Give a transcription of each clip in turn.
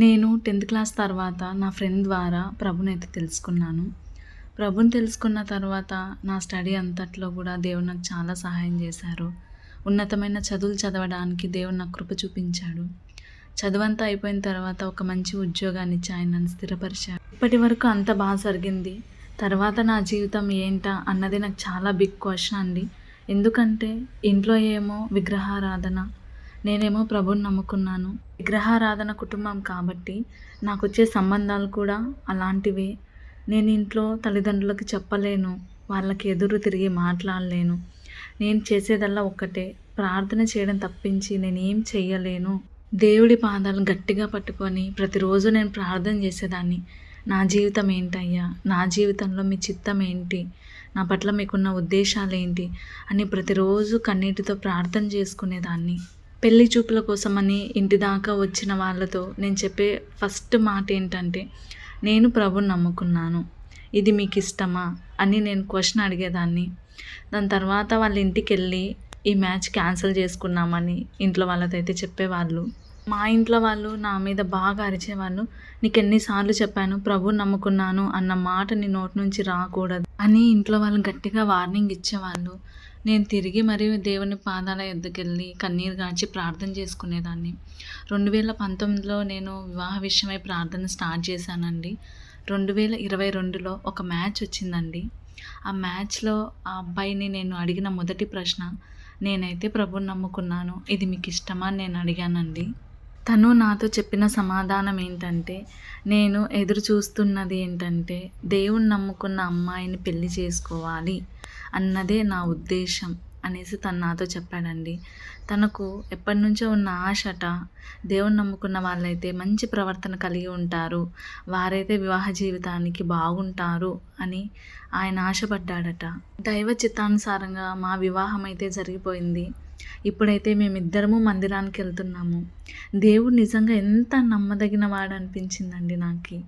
నేను 10థ్ క్లాస్ తర్వాత నా ఫ్రెండ్ ద్వారా ప్రభునైతే తెలుసుకున్నాను. ప్రభుని తెలుసుకున్న తర్వాత నా స్టడీ అంతట్లో కూడా దేవుడు నాకు చాలా సహాయం చేశారు. ఉన్నతమైన చదువులు చదవడానికి దేవుడు నాకు కృప చూపించాడు. చదువంతా అయిపోయిన తర్వాత ఒక మంచి ఉద్యోగాన్ని ఇచ్చి ఆయన నన్ను స్థిరపరిచాడు. ఇప్పటి వరకు అంత బాగా జరిగింది. తర్వాత నా జీవితం ఏంటా అన్నది నాకు చాలా బిగ్ క్వశ్చన్ అండి. ఎందుకంటే ఇంట్లో ఏమో విగ్రహారాధన, నేనేమో ప్రభుని నమ్ముకున్నాను. విగ్రహారాధన కుటుంబం కాబట్టి నాకొచ్చే సంబంధాలు కూడా అలాంటివే. నేను ఇంట్లో తల్లిదండ్రులకు చెప్పలేను, వాళ్ళకి ఎదురు తిరిగి మాట్లాడలేను. నేను చేసేదల్లా ఒక్కటే, ప్రార్థన చేయడం తప్పించి నేనేం చెయ్యలేను. దేవుడి పాదాలు గట్టిగా పట్టుకొని ప్రతిరోజు నేను ప్రార్థన చేసేదాన్ని. నా జీవితం ఏంటయ్యా, నా జీవితంలో మీ చిత్తం ఏంటి, నా పట్ల మీకున్న ఉద్దేశాలేంటి అని ప్రతిరోజు కన్నీటితో ప్రార్థన చేసుకునేదాన్ని. పెళ్లి చూపుల కోసమని ఇంటి దాకా వచ్చిన వాళ్ళతో నేను చెప్పే ఫస్ట్ మాట ఏంటంటే, నేను ప్రభుని నమ్ముకున్నాను, ఇది మీకు ఇష్టమా అని నేను క్వశ్చన్ అడిగేదాన్ని. దాని తర్వాత వాళ్ళ ఇంటికి వెళ్ళి ఈ మ్యాచ్ క్యాన్సిల్ చేసుకున్నామని ఇంట్లో వాళ్ళతో అయితే చెప్పేవాళ్ళు. మా ఇంట్లో వాళ్ళు నా మీద బాగా అరిచేవాళ్ళు. నీకు ఎన్నిసార్లు చెప్పాను ప్రభుని నమ్ముకున్నాను అన్న మాట నీ నోటి నుంచి రాకూడదు అని ఇంట్లో వాళ్ళు గట్టిగా వార్నింగ్ ఇచ్చేవాళ్ళు. నేను తిరిగి మరియు దేవుని పాదాల యొద్దకెళ్ళి కన్నీరు గార్చి ప్రార్థన చేసుకునేదాన్ని. 2019లో నేను వివాహ విషయమై ప్రార్థన స్టార్ట్ చేశానండి. 2022లో ఒక మ్యాచ్ వచ్చిందండి. ఆ మ్యాచ్లో ఆ అబ్బాయిని నేను అడిగిన మొదటి ప్రశ్న, నేనైతే ప్రభుని నమ్ముకున్నాను, ఇది మీకు ఇష్టమా అని నేను అడిగానండి. తను నాతో చెప్పిన సమాధానం ఏంటంటే, నేను ఎదురు చూస్తున్నది ఏంటంటే దేవుణ్ణి నమ్ముకున్న అమ్మాయిని పెళ్లి చేసుకోవాలి అన్నదే నా ఉద్దేశం అనేసి తను నాతో చెప్పాడండి. తనకు ఎప్పటి నుంచో ఉన్న ఆశట, దేవుణ్ణి నమ్ముకున్న వాళ్ళైతే మంచి ప్రవర్తన కలిగి ఉంటారు, వారైతే వివాహ జీవితానికి బాగుంటారు అని ఆయన ఆశపడ్డాడట. దైవ చిత్తానుసారంగా మా వివాహం అయితే జరిగిపోయింది. ఇప్పుడైతే మేమిద్దరము మందిరానికి వెళ్తున్నాము. దేవుడు నిజంగా ఎంత నమ్మదగిన వాడు అనిపించిందండి నాకు.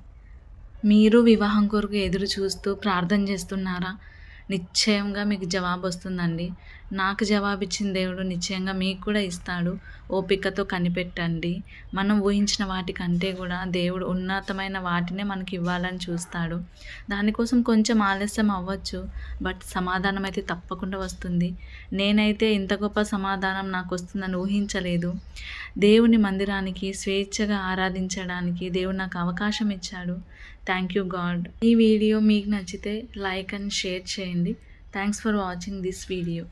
మీరు వివాహం కొరకు ఎదురు చూస్తూ ప్రార్థన చేస్తున్నారా? నిశ్చయంగా మీకు జవాబు వస్తుందండి. నాకు జవాబు ఇచ్చిన దేవుడు నిశ్చయంగా మీకు కూడా ఇస్తాడు. ఓపికతో కనిపెట్టండి. మనం ఊహించిన వాటికంటే కూడా దేవుడు ఉన్నతమైన వాటినే మనకి ఇవ్వాలని చూస్తాడు. దానికోసం కొంచెం ఆలస్యం అవ్వచ్చు, బట్ సమాధానం అయితే తప్పకుండా వస్తుంది. నేనైతే ఇంత గొప్ప సమాధానం నాకు వస్తుందని ఊహించలేదు. దేవుని మందిరానికి స్వేచ్ఛగా ఆరాధించడానికి దేవుడు నాకు అవకాశం ఇచ్చాడు. Thank you God. ఈ వీడియో మీకు నచ్చితే లైక్ అండ్ షేర్ చేయండి. Thanks for watching this video.